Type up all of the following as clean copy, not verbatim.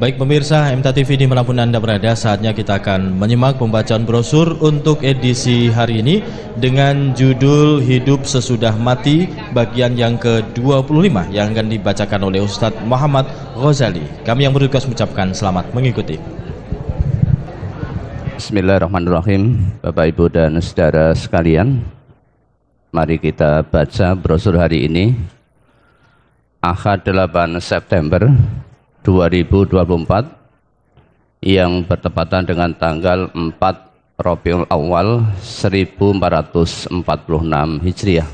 Baik pemirsa MTA TV dimanapun Anda berada, saatnya kita akan menyimak pembacaan brosur untuk edisi hari ini dengan judul Hidup Sesudah Mati bagian yang ke-25 yang akan dibacakan oleh Ustadz Muhammad Ghazali. Kami yang bertugas mengucapkan selamat mengikuti. Bismillahirrahmanirrahim. Bapak Ibu dan saudara sekalian, mari kita baca brosur hari ini, Ahad 8 September 2024 yang bertepatan dengan tanggal 4 Rabiul Awal 1446 Hijriah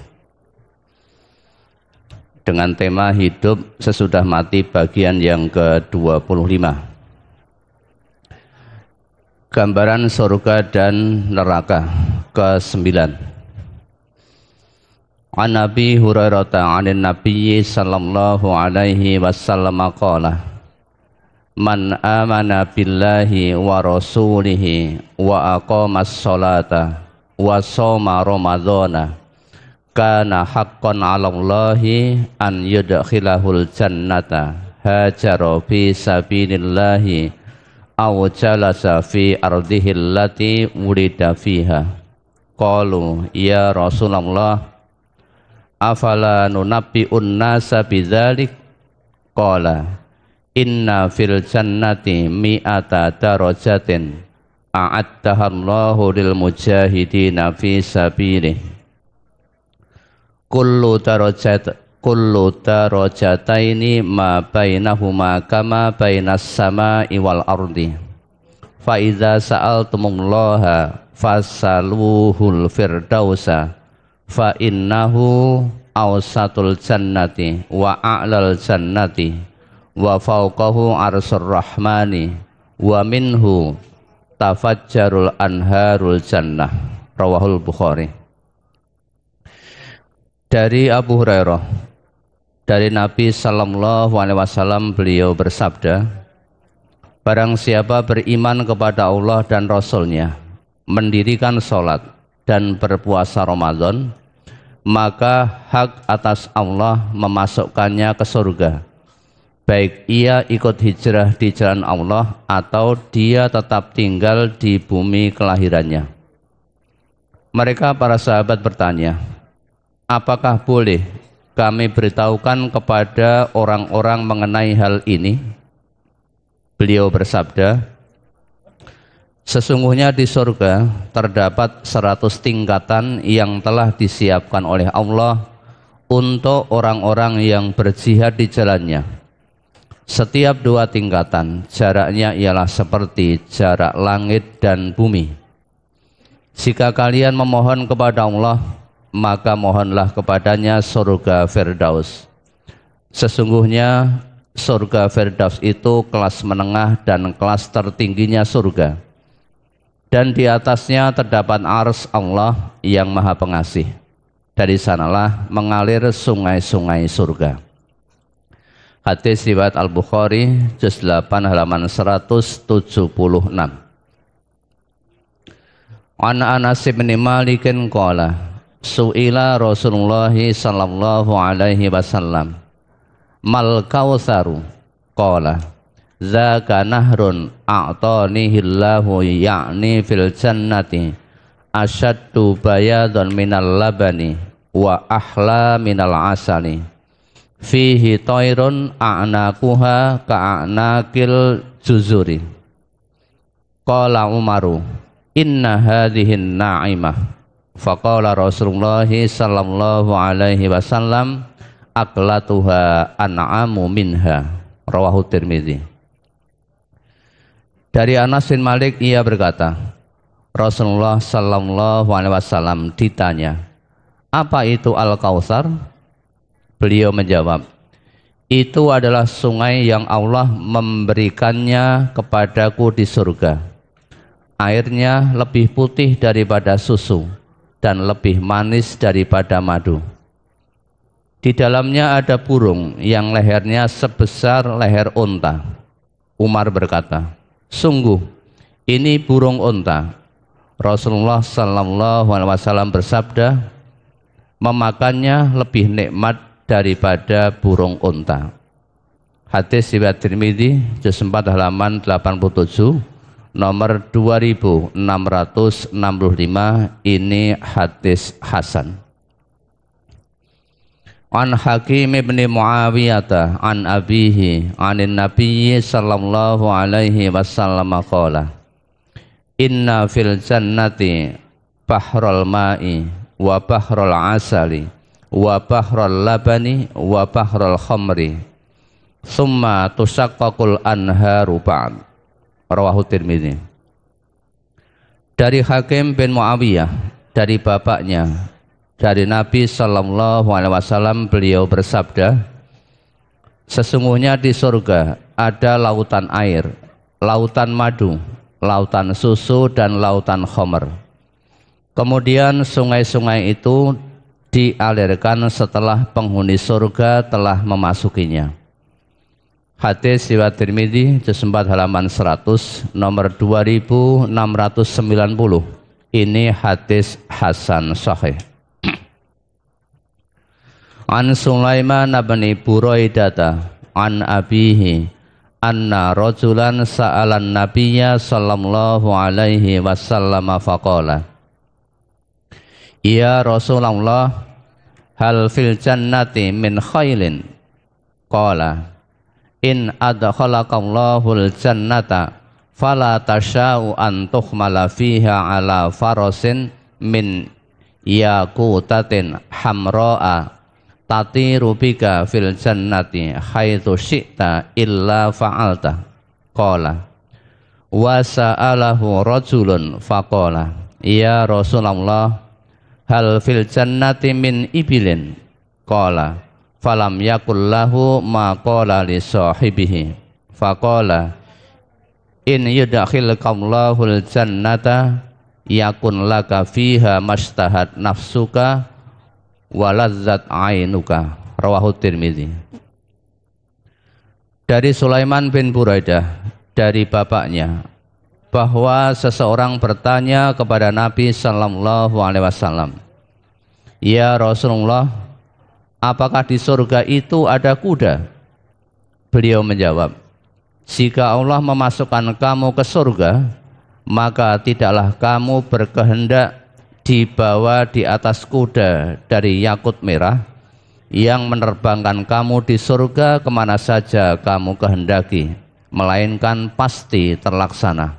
dengan tema Hidup Sesudah Mati bagian yang ke-25. Gambaran surga dan neraka ke-9. An Nabi Hurairah 'anil Nabiyyi sallallahu alaihi wasallam qala: Man amana billahi wa rasulihi wa aqamas sholata wa shoma ramadhana kana haqqan 'alallahi an yudkhilahul jannata hajara fi sabilillahi aw jalasa fi ardihi allati wulida fiha. Qalu ya Rasulullah afala nunabbi'un nasa bidzalik? Qala inna fil jannati mi'ata darajatin a'addahallahu lil mujahidina fi sabilih kullu darajataini ma bainahuma kama bainas samai wal ardi fa idza sa'altumullaha fasaluhul firdausa fa innahu awsatul jannati wa a'lal jannati wa fawqahu arsyur rahmani wa minhu tafajjarul anharul jannah. Rawahul Bukhari. Dari Abu Hurairah, dari Nabi sallallahu alaihi wasallam, beliau bersabda, barang siapa beriman kepada Allah dan Rasulnya, mendirikan sholat dan berpuasa Ramadan, maka hak atas Allah memasukkannya ke surga, baik ia ikut hijrah di jalan Allah atau dia tetap tinggal di bumi kelahirannya. Mereka para sahabat bertanya, apakah boleh kami beritahukan kepada orang-orang mengenai hal ini? Beliau bersabda, sesungguhnya di surga terdapat 100 tingkatan yang telah disiapkan oleh Allah untuk orang-orang yang berjihad di jalannya. Setiap 2 tingkatan jaraknya ialah seperti jarak langit dan bumi. Jika kalian memohon kepada Allah, maka mohonlah kepadanya surga Firdaus. Sesungguhnya surga Firdaus itu kelas menengah dan kelas tertingginya surga, dan di atasnya terdapat arsy Allah yang maha pengasih. Dari sanalah mengalir sungai-sungai surga. Hadis riwayat Al-Bukhari juz 8 halaman 176. An Anas bin Malik qala su'ila Rasulullah sallallahu alaihi wasallam mal kautsaru qala dzaka nahrun a'tanihi Allahu ya'ni fil jannati asyaddu bayadan minal labani wa ahla minal asali fihi tairun a'naquha ka'anaqil juzuri. Qala Umaru inna hadhihin na'imah. Faqala Rasulullah sallallahu alaihi wasallam aklatuha an'amu minha. Rawahu Tirmidzi. Dari Anas bin Malik ia berkata, Rasulullah sallallahu alaihi wasallam ditanya, apa itu Al-Kautsar? Beliau menjawab, itu adalah sungai yang Allah memberikannya kepadaku di surga. Airnya lebih putih daripada susu dan lebih manis daripada madu. Di dalamnya ada burung yang lehernya sebesar leher unta. Umar berkata, sungguh ini burung unta. Rasulullah sallallahu alaihi wasallam bersabda, memakannya lebih nikmat daripada burung unta. Hadis riwayat Tirmidzi juz 4 halaman 87 nomor 2665. Ini hadis hasan. An Hakim ibn Muawiyah an abihi anin nabiyyi sallallahu alaihi wasallam qala inna fil jannati bahrul ma'i wa bahrul asali wa bahrul labani wa bahrul khamri summa tusaqqaqul anharu ba'd. Rawahu Tirmidzi. Dari Hakim bin Muawiyah, dari bapaknya, dari Nabi sallallahu alaihi wasallam, beliau bersabda, sesungguhnya di surga ada lautan air, lautan madu, lautan susu dan lautan khamr. Kemudian sungai-sungai itu dialirkan setelah penghuni surga telah memasukinya. Hadis riwayat Tirmidzi juz 4 halaman 100 nomor 2690. Ini hadis hasan sahih. An Sulaiman bin Buraidah an abihi anna rajulan sa'alan nabiyya sallallahu alaihi wasallam faqala ya Rasulullah hal fil jannati min khailin qala in adkhalakallahul jannata fala tasha'u an tuhmala fiha ala farasin min yakutatin hamra'a tatiru bika fil jannati haitsu syi'ta illa fa'alta. Qala wa sa'alahu rajulun faqala ya Rasulullah hal fil jannati min ibilin. Qala falam yakul lahu ma qala li sahibihi. Faqala in yudkhilkallahul jannata yakun laka fiha mastahat nafsuka walazzat ainuka. Rawahu Tirmidzi. Dari Sulaiman bin Buraidah, dari bapaknya, bahwa seseorang bertanya kepada Nabi sallallahu alaihi wasallam, ya Rasulullah, apakah di surga itu ada kuda? Beliau menjawab, jika Allah memasukkan kamu ke surga, maka tidaklah kamu berkehendak dibawa di atas kuda dari yakut merah yang menerbangkan kamu di surga kemana saja kamu kehendaki, melainkan pasti terlaksana.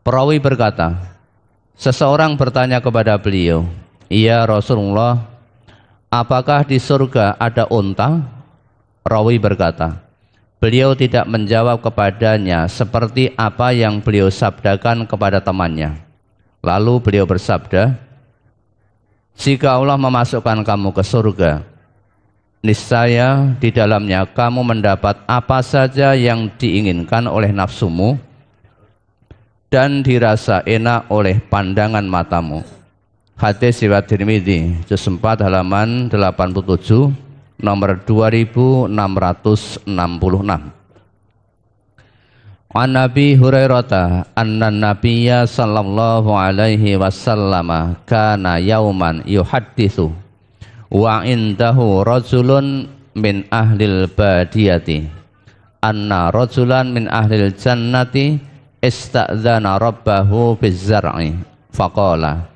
Perawi berkata, seseorang bertanya kepada beliau, ya Rasulullah, apakah di surga ada unta? Perawi berkata, beliau tidak menjawab kepadanya seperti apa yang beliau sabdakan kepada temannya. Lalu beliau bersabda, jika Allah memasukkan kamu ke surga, niscaya di dalamnya kamu mendapat apa saja yang diinginkan oleh nafsumu dan dirasa enak oleh pandangan matamu. Hadis riwayat Tirmidzi juz 4 halaman 87 nomor 2666. An Nabi Hurairah anna Nabiyya sallallahu alaihi wasallam kana yauman yuhadditsu wa indahu rajulun min ahlil badiyati anna rajulan min ahlil jannati ista'dzana rabbahu bizzar'i faqala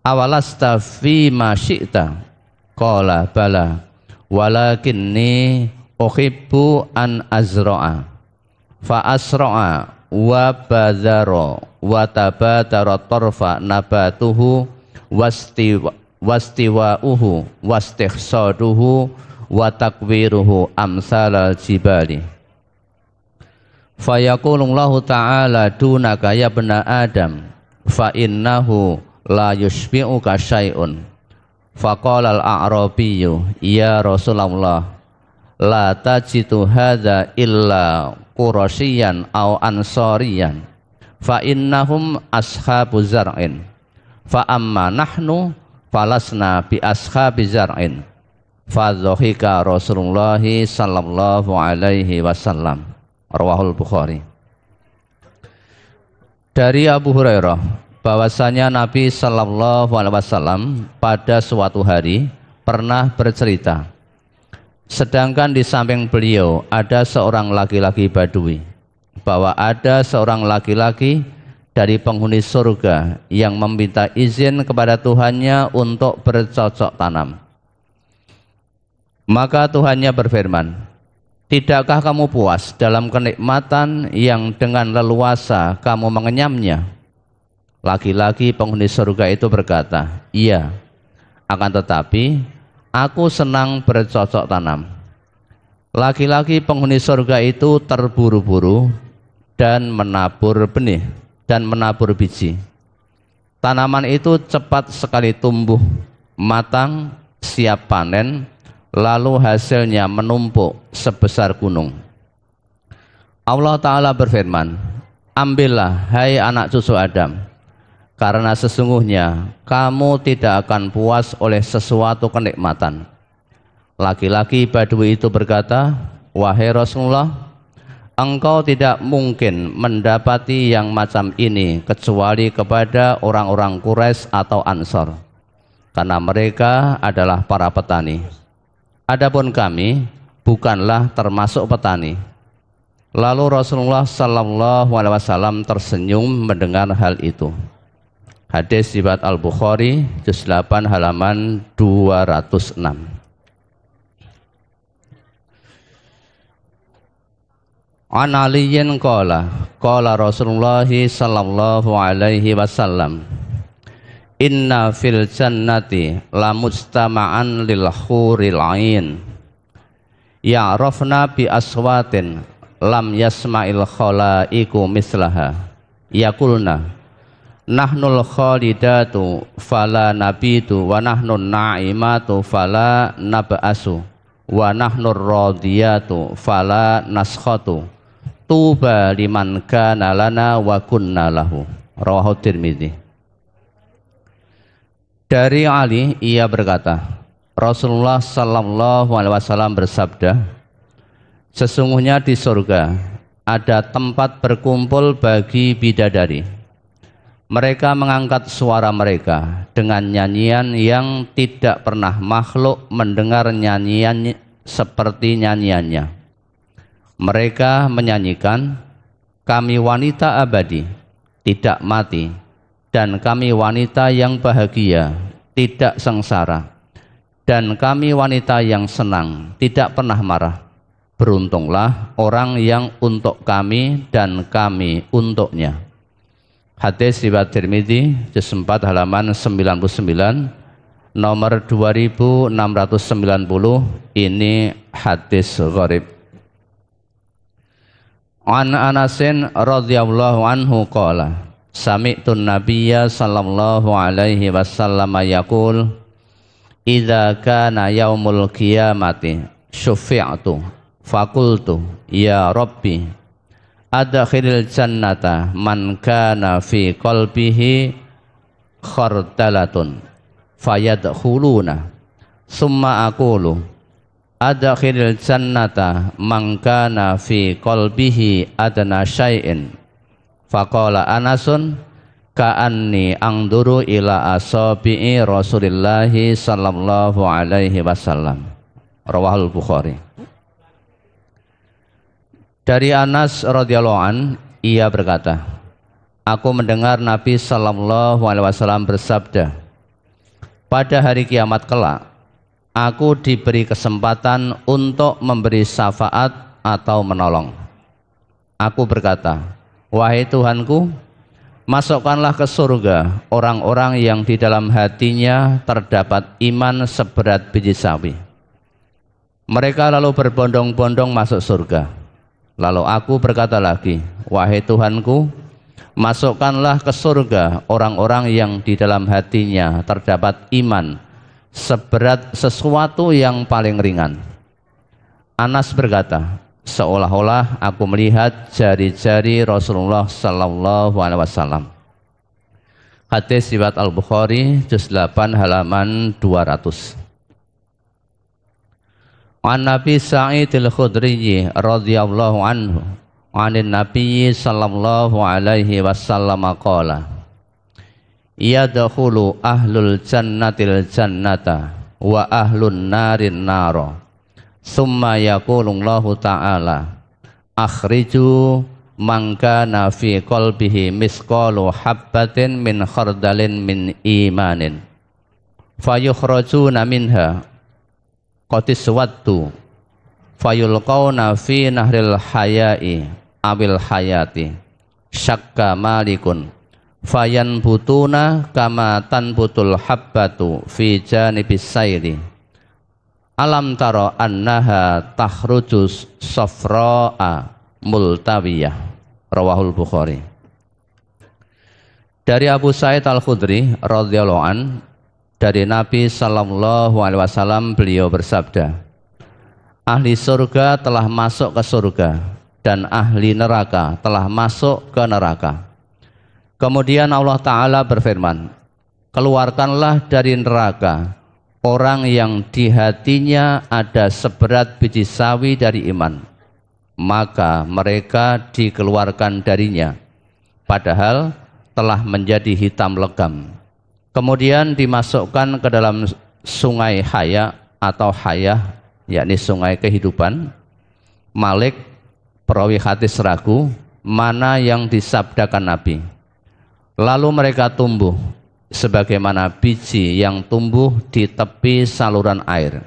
awalasta fi ma syi'ta qala bala walakinni uhibbu an azra'a fa asra'a wa badara wa tabadara tarfa nabatuhu wastiwa'uhu wastihsaduhu wa takwiruhu amsalal jibali. Fayaqulullahu ta'ala dunaka ya bna adam fa innahu la yushbi'uka syai'un. Faqala al-a'rabiyyu ya Rasulullah la tajidu hadza illa qurasyian aw ansariyan fa innahum ashabu zar'in fa amma nahnu falasna bi ashabi zar'in fa dhahika Rasulullah sallallahu alaihi wasallam. Rawahul Bukhari. Dari Abu Hurairah bahwasanya Nabi sallallahu alaihi wasallam pada suatu hari pernah bercerita, Sedangkan di samping beliau ada seorang laki-laki Badui, bahwa ada seorang laki-laki dari penghuni surga yang meminta izin kepada Tuhannya untuk bercocok tanam. Maka Tuhannya berfirman, tidakkah kamu puas dalam kenikmatan yang dengan leluasa kamu mengenyamnya? Laki-laki penghuni surga itu berkata, iya, akan tetapi aku senang bercocok tanam. Laki-laki penghuni surga itu terburu-buru dan menabur benih dan menabur biji. Tanaman itu cepat sekali tumbuh, matang, siap panen, lalu hasilnya menumpuk sebesar gunung. Allah Ta'ala berfirman, ambillah hai anak cucu Adam, karena sesungguhnya kamu tidak akan puas oleh sesuatu kenikmatan. Laki-laki Badui itu berkata, wahai Rasulullah, engkau tidak mungkin mendapati yang macam ini kecuali kepada orang-orang Quraisy atau Ansor, karena mereka adalah para petani. Adapun kami bukanlah termasuk petani. Lalu Rasulullah Sallallahu Alaihi Wasallam tersenyum mendengar hal itu. Hadis riwayat Al-Bukhari juz 8 halaman 206. An Aliyin qala Rasulullah sallallahu alaihi wasallam, inna fil jannati la mustama'an lil huril ain ya'rafna bi aswatin lam yasma'il khalaiqu mislaha yaqulna nahnul khalidatu fala nabitu wa nahnun na'imatu fala nab'asu wa nahnur radiyatu fala naskhatu tuba liman kana lana wa kunna lahu. Rawahu Tirmidzi. Dari Ali ia berkata, Rasulullah sallallahu alaihi wasallam bersabda, sesungguhnya di surga ada tempat berkumpul bagi bidadari. Mereka mengangkat suara mereka dengan nyanyian yang tidak pernah makhluk mendengar nyanyian seperti nyanyiannya. Mereka menyanyikan, kami wanita abadi, tidak mati, dan kami wanita yang bahagia, tidak sengsara, dan kami wanita yang senang, tidak pernah marah. Beruntunglah orang yang untuk kami dan kami untuknya. Hadis riwayat Tirmidzi juz 4 halaman 99 nomor 2690. Ini hadis gharib. An Anasin radhiyallahu anhu qala sami'tun nabiyya sallallahu alaihi wasallam yaqul idza kana yaumul qiyamati syufi'tu faqultu ya rabbi adkhilil jannata man kana fi qalbihi khardalatun fayadkhuluna summa aqulu adkhilil jannata man kana fi qalbihi adna syai'in faqala Anasun ka'anni angduru ila asabi'i Rasulillahi sallallahu alaihi wasallam. Rawahul Bukhari. Dari Anas radhiyallahu an, ia berkata, aku mendengar Nabi sallallahu alaihi wasallam bersabda, pada hari kiamat kelak aku diberi kesempatan untuk memberi syafaat atau menolong. Aku berkata, wahai Tuhanku, masukkanlah ke surga orang-orang yang di dalam hatinya terdapat iman seberat biji sawi. Mereka lalu berbondong-bondong masuk surga. Lalu aku berkata lagi, wahai Tuhanku, masukkanlah ke surga orang-orang yang di dalam hatinya terdapat iman seberat sesuatu yang paling ringan. Anas berkata, seolah-olah aku melihat jari-jari Rasulullah sallallahu alaihi wasallam. Hadis riwayat Al-Bukhari juz 8 halaman 200. An Nabi Sa'id Al-Khudri radhiyallahu anhu anin Nabi sallallahu alaihi wasallam qala yadkhulu ahlul jannatil jannata wa ahlun narin naro summa yaqulullahu ta'ala akhriju man kana fi qalbihi misqalu habbatin min khardalin min imanin fayukhrajuna minha qatiswattu fayulqawna fi nahril haya'i awil hayati syakka malikun fayanbutuna kama tanbutul habbatu fi janibis sayri alam taro annaha takhrujus safra'a multawiyah. Rawahul Bukhari. Dari Abu Sa'id Al-Khudri radhiyallahu an, dari Nabi sallallahu alaihi wasallam, beliau bersabda, ahli surga telah masuk ke surga dan ahli neraka telah masuk ke neraka. Kemudian Allah Ta'ala berfirman, keluarkanlah dari neraka orang yang di hatinya ada seberat biji sawi dari iman, maka mereka dikeluarkan darinya, padahal telah menjadi hitam legam. Kemudian dimasukkan ke dalam sungai haya atau hayah, yakni sungai kehidupan. Malik, perawi hadis ragu, mana yang disabdakan Nabi. Lalu mereka tumbuh sebagaimana biji yang tumbuh di tepi saluran air.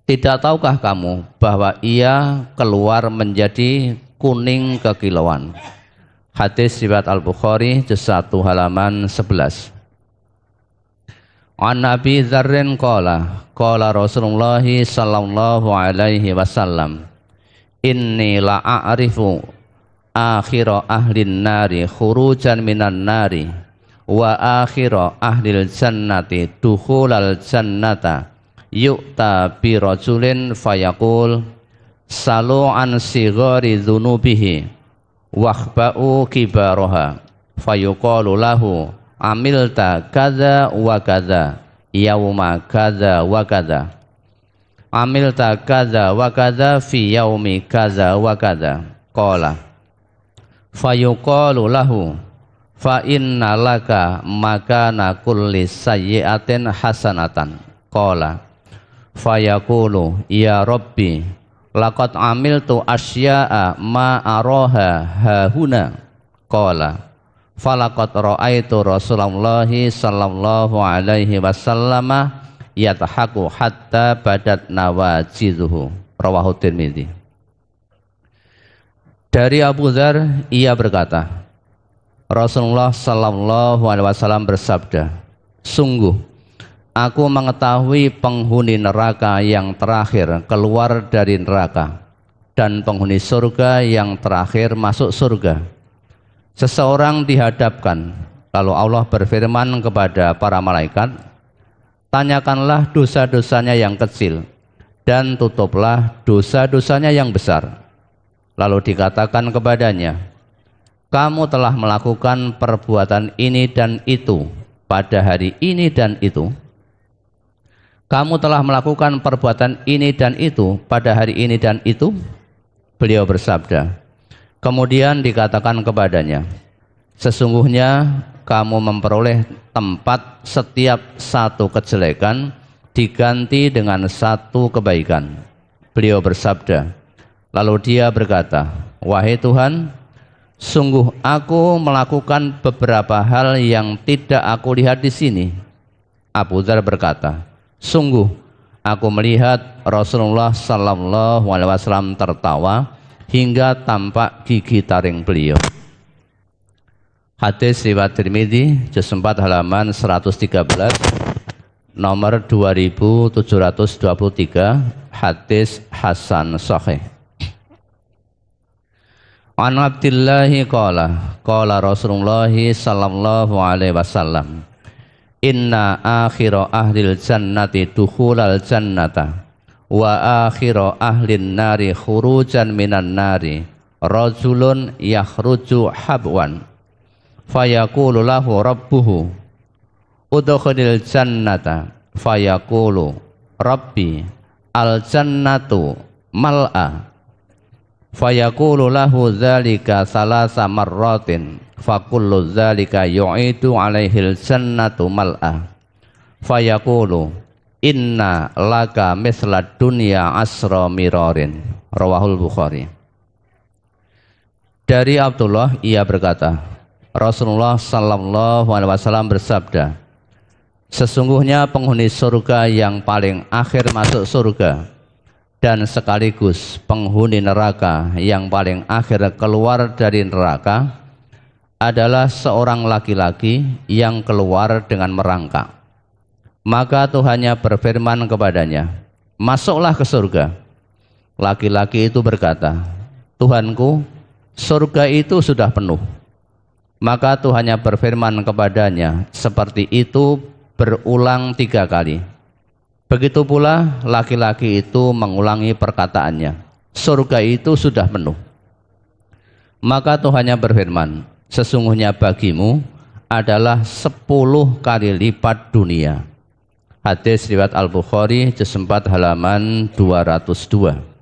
Tidak tahukah kamu bahwa ia keluar menjadi kuning kekilauan? Hadis riwayat Al-Bukhari juz 1 halaman 11. An Nabi Dzarrin qala Rasulullah sallallahu alaihi wasallam, inni la a'rifu akhira ahlin nari khurujan minan nari wa akhira ahlil jannati dukhulal jannata yu'ta bi rajulin fayaqul salu an sighari dzunubihi wakhba'u kibaraha fayuqalu lahu amilta kadza wa kadza yauma kadza wa kadza amilta kadza wa kadza fi yaumi kadza wa kadza qala fayuqalu lahu fa inna laka makana kulli sayyi'atin hasanatan qala fayaqulu ya rabbi laqad amiltu asya'a ma araha hahuna qala falaqad ra'aitu Rasulullah sallallahu alaihi wasallam yathaku hatta badat nawajizuhu. Rawahu Tirmidzi. Dari Abu Dzar, ia berkata, Rasulullah sallallahu alaihi wasallam bersabda, sungguh aku mengetahui penghuni neraka yang terakhir keluar dari neraka dan penghuni surga yang terakhir masuk surga. Seseorang dihadapkan, lalu Allah berfirman kepada para malaikat, tanyakanlah dosa-dosanya yang kecil dan tutuplah dosa-dosanya yang besar. Lalu dikatakan kepadanya, kamu telah melakukan perbuatan ini dan itu pada hari ini dan itu. Kamu telah melakukan perbuatan ini dan itu pada hari ini dan itu. Beliau bersabda, kemudian dikatakan kepadanya, sesungguhnya kamu memperoleh tempat setiap satu kejelekan diganti dengan satu kebaikan. Beliau bersabda, lalu dia berkata, wahai Tuhan, sungguh aku melakukan beberapa hal yang tidak aku lihat di sini. Abu Dzar berkata, sungguh aku melihat Rasulullah sallallahu alaihi wasallam tertawa hingga tampak gigi taring beliau. Hadis riwayat Tirmidzi juz 4 halaman 113, nomor 2723, hadis hasan sahih. An Abdillah qala Rasulullah sallallahu alaihi wasallam, inna akhira ahlil jannati dukhulal jannata wa akhira ahlin nari khurujan minan nari rajulun yakhruju habwan fayaqulu lahu rabbuhu udkhulil jannata fayaqulu rabbi al jannatu mal'a fayaqulu lahu dzalika salasa marratin fakullu dzalika yu'idu alaihil jannatu mal'a fayaqulu inna laka mislad dunya asra mirarin. Rawahul Bukhari. Dari Abdullah, ia berkata, Rasulullah sallallahu alaihi wasallam bersabda, sesungguhnya penghuni surga yang paling akhir masuk surga dan sekaligus penghuni neraka yang paling akhir keluar dari neraka adalah seorang laki-laki yang keluar dengan merangkak. Maka Tuhannya berfirman kepadanya, masuklah ke surga. Laki-laki itu berkata, Tuhanku, surga itu sudah penuh. Maka Tuhannya berfirman kepadanya, seperti itu berulang 3 kali. Begitu pula laki-laki itu mengulangi perkataannya, surga itu sudah penuh. Maka Tuhannya berfirman, sesungguhnya bagimu adalah 10 kali lipat dunia. Hadis riwayat Al-Bukhari juz 4 halaman 202.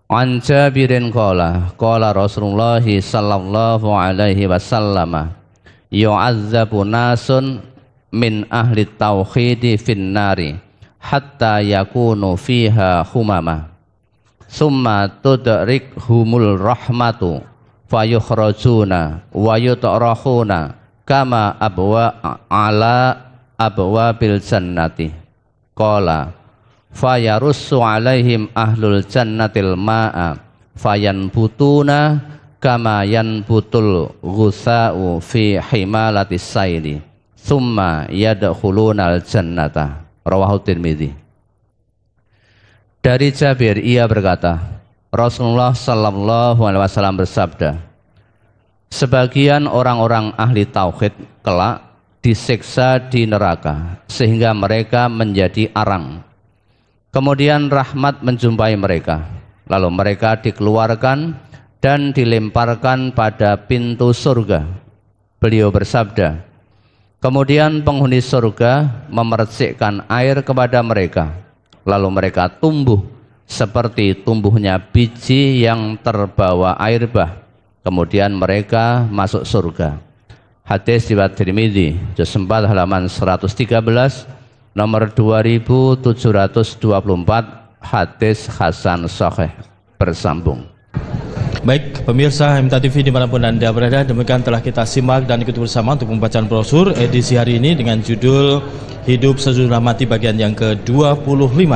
An Jabirin qala Rasulullah sallallahu alaihi wasallam yu'adzabu nasun min ahli tauhidi finnari hatta yakunu fiha humama summa tudrikhumul rahmatu fayukhrajuna wa yutrahuna kama abwa ala abwabil jannati. Qala fayarussu alaihim ahlul jannatil ma'a fayanbutuna kama yanbutul ghusa'u fi himalatis sayli summa yadkhulunal jannata. Rawahu Tirmidzi. Dari Jabir, ia berkata, Rasulullah sallallahu alaihi wasallam bersabda, sebagian orang-orang ahli tauhid kelak disiksa di neraka sehingga mereka menjadi arang. Kemudian rahmat menjumpai mereka, lalu mereka dikeluarkan dan dilemparkan pada pintu surga. Beliau bersabda, kemudian penghuni surga memercikkan air kepada mereka, lalu mereka tumbuh seperti tumbuhnya biji yang terbawa air bah. Kemudian mereka masuk surga. Hadis riwayat Tirmidzi juz 4 halaman 113, nomor 2724, hadis hasan sahih bersambung. Baik, pemirsa MTA TV dimanapun Anda berada, demikian telah kita simak dan ikuti bersama untuk pembacaan brosur edisi hari ini dengan judul Hidup Sesudah Mati bagian yang ke-25.